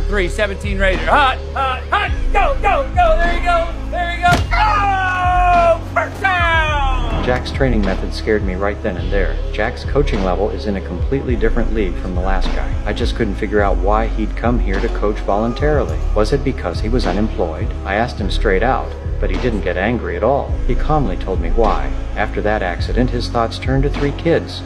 On three, 17 Raider. Hot, hot, hot. Go, go, go. There you go. There you go. Oh! First down! Jack's training method scared me right then and there. Jack's coaching level is in a completely different league from the last guy. I just couldn't figure out why he'd come here to coach voluntarily. Was it because he was unemployed? I asked him straight out, but he didn't get angry at all. He calmly told me why. After that accident, his thoughts turned to three kids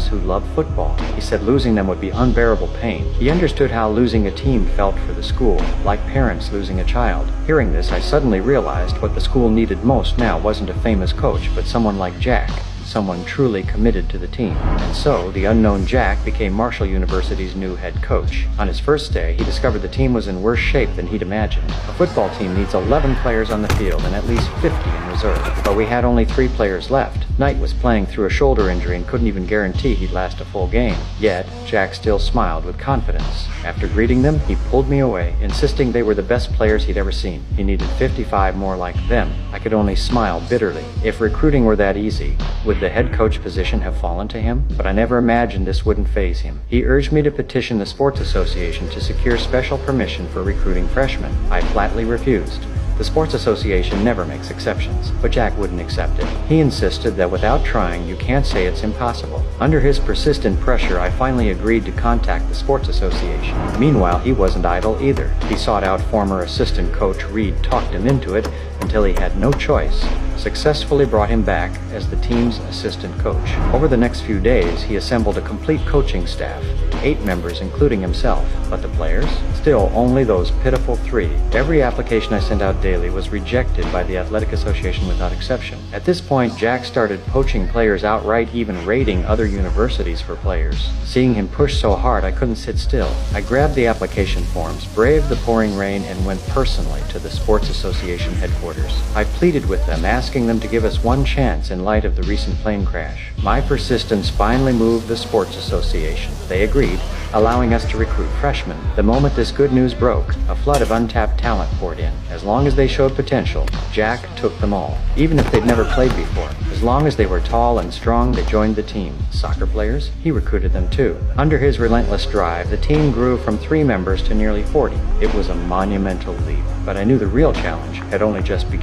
who loved football. He said losing them would be unbearable pain. He understood how losing a team felt for the school, like parents losing a child. Hearing this, I suddenly realized what the school needed most now wasn't a famous coach, but someone like Jack. Someone truly committed to the team. And so, the unknown Jack became Marshall University's new head coach. On his first day, he discovered the team was in worse shape than he'd imagined. A football team needs 11 players on the field and at least 50 in reserve. But we had only 3 players left. Knight was playing through a shoulder injury and couldn't even guarantee he'd last a full game. Yet, Jack still smiled with confidence. After greeting them, he pulled me away, insisting they were the best players he'd ever seen. He needed 55 more like them. I could only smile bitterly. If recruiting were that easy, would the head coach position have fallen to him? But I never imagined this wouldn't faze him. He urged me to petition the Sports Association to secure special permission for recruiting freshmen. I flatly refused. The Sports Association never makes exceptions, but Jack wouldn't accept it. He insisted that without trying, you can't say it's impossible. Under his persistent pressure, I finally agreed to contact the Sports Association. Meanwhile, he wasn't idle either. He sought out former assistant coach Reed, talked him into it until he had no choice, successfully brought him back as the team's assistant coach. Over the next few days, he assembled a complete coaching staff, 8 members including himself. But the players? Still only those pitiful 3. Every application I sent out daily was rejected by the Athletic Association without exception. At this point, Jack started poaching players outright, even raiding other universities for players. Seeing him push so hard, I couldn't sit still. I grabbed the application forms, braved the pouring rain, and went personally to the Sports Association headquarters. I pleaded with them, asking them to give us one chance in light of the recent plane crash. My persistence finally moved the Sports Association. They agreed, allowing us to recruit freshmen. The moment this good news broke, a flood of untapped talent poured in. As long as they showed potential, Jack took them all, even if they'd never played before. As long as they were tall and strong, they joined the team. Soccer players? He recruited them too. Under his relentless drive, the team grew from 3 members to nearly 40. It was a monumental leap, but I knew the real challenge had only just begun.